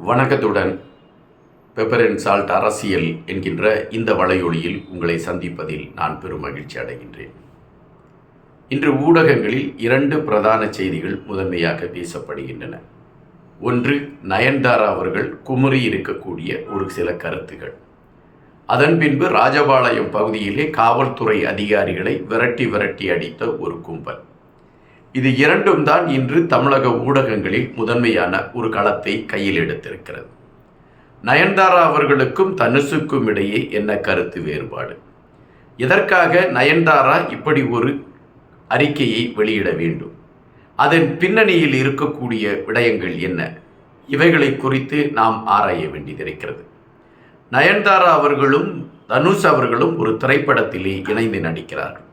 வணக்கத்துடன் pepper and salt அரசியல் என்கின்ற இந்த வலையொலியில் உங்களை சந்திப்பதில் நான் பெரும் மகிழ்ச்சி அடைகின்றேன். இன்று ஊடகங்களில் இரண்டு பிரதான செய்திகள் முதன்மையாக பேசப்படுகின்றன. ஒன்று, நயன்தாரா அவர்கள் குமுறி இருக்கக்கூடிய ஒரு சில கருத்துகள். அதன் பின்பு ராஜபாளையம் பகுதியிலே காவல்துறை அதிகாரிகளை விரட்டி அடித்த ஒரு கும்பல். இது இரண்டும் தான் இன்று தமிழக ஊடகங்களில் முதன்மையான ஒரு களத்தை கையில் எடுத்திருக்கிறது. நயன்தாரா அவர்களுக்கும் தனுஷுக்கும் இடையே என்ன கருத்து வேறுபாடு? எதற்காக நயன்தாரா இப்படி ஒரு அறிக்கையை வெளியிட வேண்டும்? அதன் பின்னணியில் இருக்கக்கூடிய விடயங்கள் என்ன? இவைகளை குறித்து நாம் ஆராய வேண்டியிருக்கிறது. நயன்தாரா அவர்களும் தனுஷ் அவர்களும் ஒரு திரைப்படத்திலே இணைந்து நடிக்கிறார்கள்.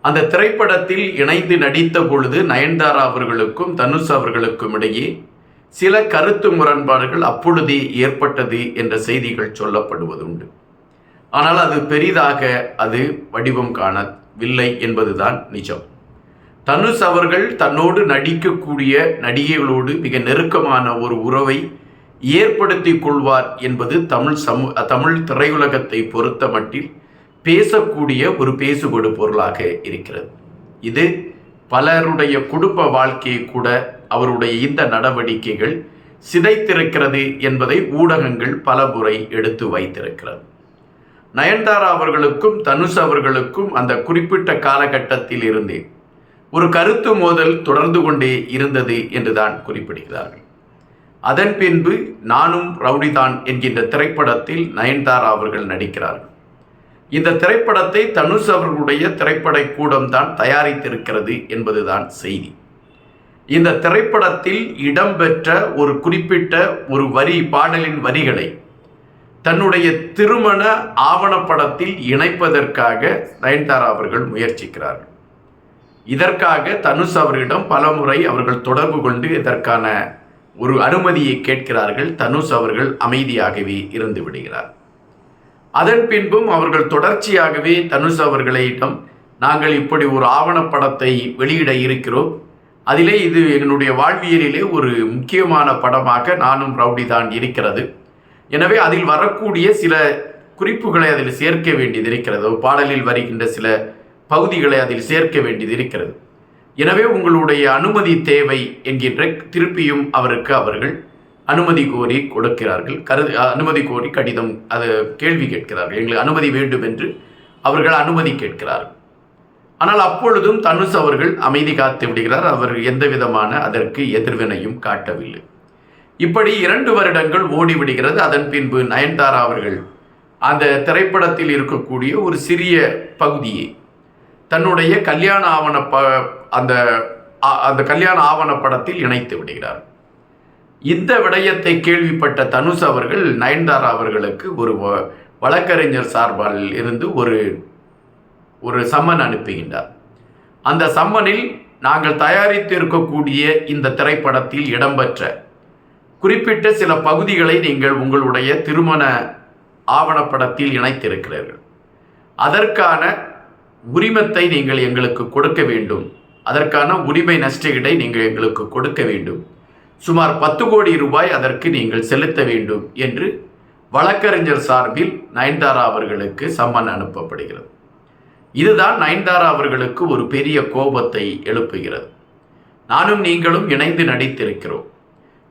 அந்த திரைப்படத்தில் இணைந்து நடித்த பொழுது நயன்தாரா அவர்களுக்கும் தனுஷ் அவர்களுக்கும் இடையே சில கருத்து முரண்பாடுகள் அப்பொழுதே ஏற்பட்டது என்ற செய்திகள் சொல்லப்படுவதுண்டு. ஆனால் அது பெரிதாக வடிவம் காணவில்லை என்பதுதான் நிஜம். தனுஷ் அவர்கள் தன்னோடு நடிக்கக்கூடிய நடிகைகளோடு மிக நெருக்கமான ஒரு உறவை ஏற்படுத்தி கொள்வார் என்பது தமிழ் திரையுலகத்தை பொறுத்த மட்டில் பேசக்கூடிய ஒரு பேசுபடு பொருளாக இருக்கிறது. இது பலருடைய குடும்ப வாழ்க்கையை கூட அவருடைய இந்த நடவடிக்கைகள் சிதைத்திருக்கிறது என்பதை ஊடகங்கள் பல முறை எடுத்து வைத்திருக்கிறது. நயன்தாரா அவர்களுக்கும் தனுஷ் அவர்களுக்கும் அந்த குறிப்பிட்ட காலகட்டத்தில் இருந்தே ஒரு கருத்து மோதல் தொடர்ந்து கொண்டே இருந்தது என்றுதான் குறிப்பிடுகிறார்கள். அதன் பின்பு நானும் ரவுடிதான் என்கின்ற திரைப்படத்தில் நயன்தாரா அவர்கள் நடிக்கிறார்கள். இந்த திரைப்படத்தை தனுஷ் அவர்களுடைய திரைப்பட கூடம் தான் தயாரித்திருக்கிறது என்பதுதான் செய்தி. இந்த திரைப்படத்தில் இடம்பெற்ற ஒரு குறிப்பிட்ட ஒரு பாடலின் வரிகளை தன்னுடைய திருமண ஆவணப்படத்தில் இணைப்பதற்காக நயன்தாரா அவர்கள் முயற்சிக்கிறார்கள். இதற்காக தனுஷ் அவர்களிடம் பலமுறை அவர்கள் தொடர்பு கொண்டு இதற்கான ஒரு அனுமதியை கேட்கிறார்கள். தனுஷ் அவர்கள் அமைதியாகவே இருந்து விடுகிறார். அதன் பின்பும் அவர்கள் தொடர்ச்சியாகவே தனுஷ் அவர்களிடம் நாங்கள் இப்படி ஒரு ஆவணப்படத்தை வெளியிட இருக்கிறோம், அதிலே இது என்னுடைய வாழ்வியலிலே ஒரு முக்கியமான படமாக நானும் ரவுடிதான் இருக்கிறது, எனவே அதில் வரக்கூடிய சில குறிப்புகளை அதில் சேர்க்க வேண்டியது இருக்கிறது, பாடலில் வருகின்ற சில பகுதிகளை அதில் சேர்க்க வேண்டியது இருக்கிறது, எனவே உங்களுடைய அனுமதி தேவை என்கின்ற திருப்பியும் அவர்கள் அனுமதி கோரி கொடுக்கிறார்கள். அனுமதி கோரி கடிதம் கேள்வி கேட்கிறார்கள். எங்களுக்கு அனுமதி வேண்டும் என்று அவர்கள் அனுமதி கேட்கிறார்கள். ஆனால் அப்பொழுதும் தனுஷ் அவர்கள் அமைதி காத்து விடுகிறார். அவர் எந்த விதமான அதற்கு எதிர்வினையும் காட்டவில்லை. இப்படி 2 வருடங்கள் ஓடிவிடுகிறது. அதன் பின்பு நயன்தாரா அவர்கள் அந்த திரைப்படத்தில் இருக்கக்கூடிய ஒரு சிறிய பகுதியை தன்னுடைய கல்யாண அந்த கல்யாண ஆவணப்படத்தில் இணைத்து விடுகிறார். இந்த விடயத்தை கேள்விப்பட்ட தனுஷ் அவர்கள் நயன்தாரா அவர்களுக்கு ஒரு வழக்கறிஞர் சார்பால் இருந்து ஒரு சம்மன் அனுப்புகின்றார். அந்த சம்மனில் நாங்கள் தயாரித்து இருக்கக்கூடிய இந்த திரைப்படத்தில் இடம்பெற்ற குறிப்பிட்ட சில பகுதிகளை நீங்கள் உங்களுடைய திருமண ஆவணப்படத்தில் இணைத்திருக்கிறீர்கள், அதற்கான உரிமத்தை நீங்கள் எங்களுக்கு கொடுக்க வேண்டும், அதற்கான உரிமை நஷ்டஈடை நீங்கள் எங்களுக்கு கொடுக்க வேண்டும், சுமார் 10 கோடி ரூபாய் அதற்கு நீங்கள் செலுத்த வேண்டும் என்று வழக்கறிஞர் சார்பில் நயன்தாரா அவர்களுக்கு சம்மன் அனுப்பப்படுகிறது. இதுதான் நயன்தாரா அவர்களுக்கு ஒரு பெரிய கோபத்தை எழுப்புகிறது. நானும் நீங்களும் இணைந்து நடித்திருக்கிறோம்,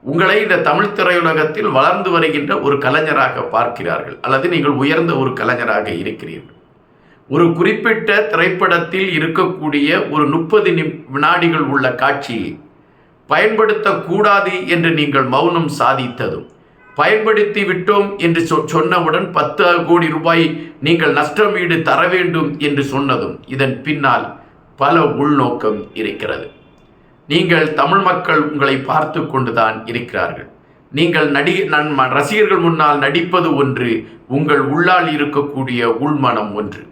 உங்களை இந்த தமிழ் திரையுலகத்தில் வளர்ந்து வருகின்ற ஒரு கலைஞராக பார்க்கிறார்கள், அல்லது நீங்கள் உயர்ந்த ஒரு கலைஞராக இருக்கிறீர்கள். ஒரு குறிப்பிட்ட திரைப்படத்தில் இருக்கக்கூடிய ஒரு 30 வினாடிகள் உள்ள காட்சியை பயன்படுத்தக்கூடாது என்று நீங்கள் மௌனம் சாதித்ததும், பயன்படுத்தி விட்டோம் என்று சொன்னவுடன் 10 கோடி ரூபாய் நீங்கள் நஷ்டமீடு தர வேண்டும் என்று சொன்னதும் இதன் பின்னால் பல உள்நோக்கம் இருக்கிறது. நீங்கள் தமிழ் மக்கள் உங்களை பார்த்து கொண்டுதான் இருக்கிறார்கள். நீங்கள் ரசிகர்கள் முன்னால் நடிப்பது ஒன்று, உங்கள் உள்ளால் இருக்கக்கூடிய உள்மனம் ஒன்று.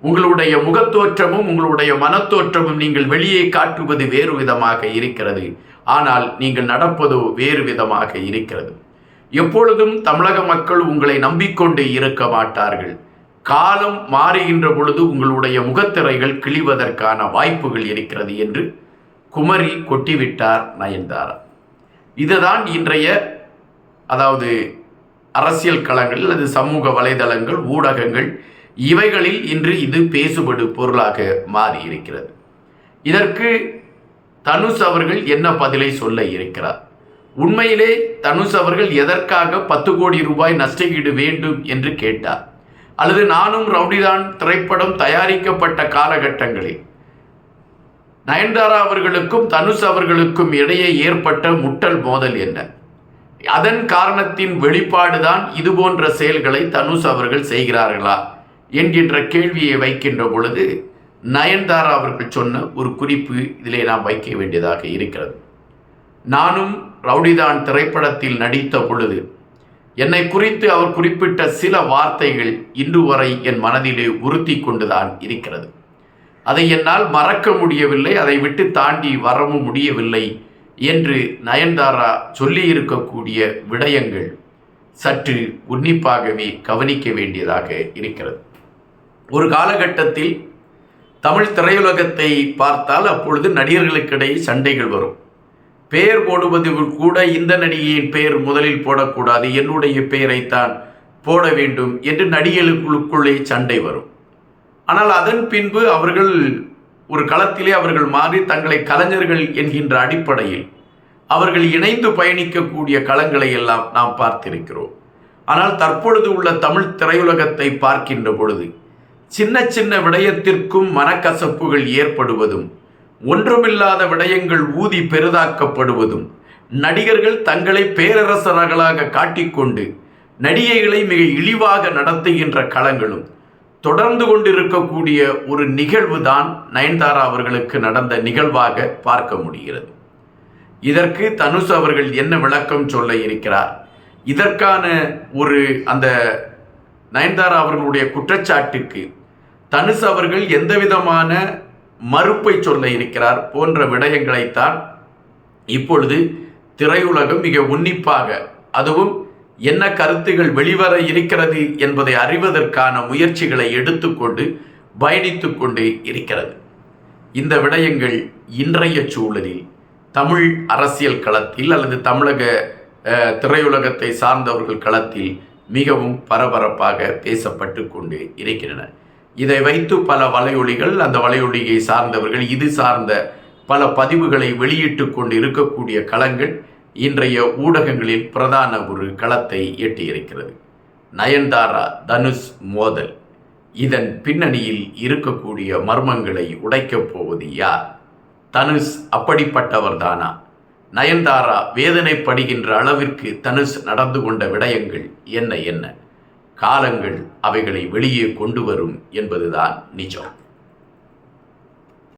உங்களுடைய முகத்தோற்றமும் உங்களுடைய மனத்தோற்றமும் நீங்கள் வெளியே காட்டுவது வேறு விதமாக இருக்கிறது, ஆனால் நீங்கள் நடப்பதோ வேறு விதமாக இருக்கிறது. எப்பொழுதும் தமிழக மக்கள் உங்களை நம்பிக்கொண்டு இருக்க மாட்டார்கள். காலம் மாறுகின்ற பொழுது உங்களுடைய முகத்திரைகள் கிழிவதற்கான வாய்ப்புகள் இருக்கிறது என்று குமரி கொட்டிவிட்டார் நயன்தாரா. இதுதான் இன்றைய அதாவது அரசியல் களங்கள் அல்லது சமூக வலைதளங்கள், ஊடகங்கள், இவைகளில் இன்று இது பேசுபடு பொருளாக மாறி இருக்கிறது. இதற்கு தனுஷ் அவர்கள் என்ன பதிலை சொல்ல இருக்கிறார்? உண்மையிலே தனுஷ் அவர்கள் எதற்காக 10 கோடி ரூபாய் நஷ்டஈடு வேண்டும் என்று கேட்டார்? அல்லது நானும் ரவுடிதான் திரைப்படம் தயாரிக்கப்பட்ட காலகட்டங்களில் நயன்தாரா அவர்களுக்கும் தனுஷ் அவர்களுக்கும் இடையே ஏற்பட்ட முட்டல் மோதல் என்ன? அதன் காரணத்தின் வெளிப்பாடுதான் இதுபோன்ற செயல்களை தனுஷ் அவர்கள் செய்கிறார்களா என்கின்ற கேள்வியை வைக்கின்ற பொழுது நயன்தாரா அவர்கள் சொன்ன ஒரு குறிப்பு இதிலே நாம் வைக்க வேண்டியதாக இருக்கிறது. நானும் ரவுடிதான் திரைப்படத்தில் நடித்த பொழுது என்னை குறித்து அவர் குறிப்பிட்ட சில வார்த்தைகள் இன்று வரை என் மனதிலே உறுத்தி கொண்டுதான் இருக்கிறது. அதை என்னால் மறக்க முடியவில்லை, அதை விட்டு தாண்டி வரவும் முடியவில்லை என்று நயன்தாரா சொல்லி இருக்கக்கூடிய விடயங்கள் சற்று உன்னிப்பாகவே கவனிக்க வேண்டியதாக இருக்கிறது. ஒரு காலகட்டத்தில் தமிழ் திரையுலகத்தை பார்த்தால் அப்பொழுது நடிகர்களுக்கிடையே சண்டைகள் வரும். பெயர் போடுவது கூட இந்த நடிகையின் பெயர் முதலில் போடக்கூடாது, என்னுடைய பெயரைத்தான் போட வேண்டும் என்று நடிகர்களுக்குள்ளே சண்டை வரும். ஆனால் அதன் பின்பு அவர்கள் ஒரு களத்திலே அவர்கள் மாறி தங்களை கலைஞர்கள் என்கின்ற அடிப்படையில் அவர்கள் இணைந்து பயணிக்கக்கூடிய களங்களை எல்லாம் நாம் பார்த்திருக்கிறோம். ஆனால் தற்பொழுது உள்ள தமிழ் திரையுலகத்தை பார்க்கின்ற பொழுது சின்ன சின்ன விடயத்திற்கும் மனக்கசப்புகள் ஏற்படுவதும், ஒன்றுமில்லாத விடயங்கள் ஊதி பெரிதாக்கப்படுவதும், நடிகர்கள் தங்களை பேரரசர்களாக காட்டிக்கொண்டு நடிகைகளை மிக இழிவாக நடத்துகின்ற களங்களும் தொடர்ந்து கொண்டிருக்கக்கூடிய ஒரு நிகழ்வு தான் நயன்தாரா அவர்களுக்கு நடந்த நிகழ்வாக பார்க்க முடிகிறது. இதற்கு தனுஷ் அவர்கள் என்ன விளக்கம் சொல்ல இருக்கிறார்? இதற்கான ஒரு அந்த நயன்தாரா அவர்களுடைய குற்றச்சாட்டுக்கு தனுஷ் அவர்கள் எந்த விதமான மறுப்பை சொல்ல இருக்கிறார் போன்ற விடயங்களைத்தான் இப்பொழுது திரையுலகம் மிக உன்னிப்பாக, அதுவும் என்ன கருத்துகள் வெளிவர இருக்கிறது என்பதை அறிவதற்கான முயற்சிகளை எடுத்துக்கொண்டு பயணித்து கொண்டு இருக்கிறது. இந்த விடயங்கள் இன்றைய சூழலில் தமிழ் அரசியல் களத்தில் அல்லது தமிழக திரையுலகத்தை சார்ந்தவர்கள் களத்தில் மிகவும் பரபரப்பாக பேசப்பட்டு கொண்டு இருக்கின்றன. இதை வைத்து பல வலையொலிகள், அந்த வலையொலியை சார்ந்தவர்கள் இது சார்ந்த பல பதிவுகளை வெளியிட்டு கொண்டு இருக்கக்கூடிய களங்கள் இன்றைய ஊடகங்களில் பிரதான ஒரு களத்தை எட்டியிருக்கிறது. நயன்தாரா தனுஷ் மோதல், இதன் பின்னணியில் இருக்கக்கூடிய மர்மங்களை உடைக்கப் போவது யார்? தனுஷ் அப்படிப்பட்டவர்தானா? நயன்தாரா வேதனைப்படுகின்ற அளவிற்கு தனுஷ் நடந்து கொண்ட விடயங்கள் என்ன? காலங்கள் அவைகளை வெளியே கொண்டு வரும் என்பதுதான் நிஜம்.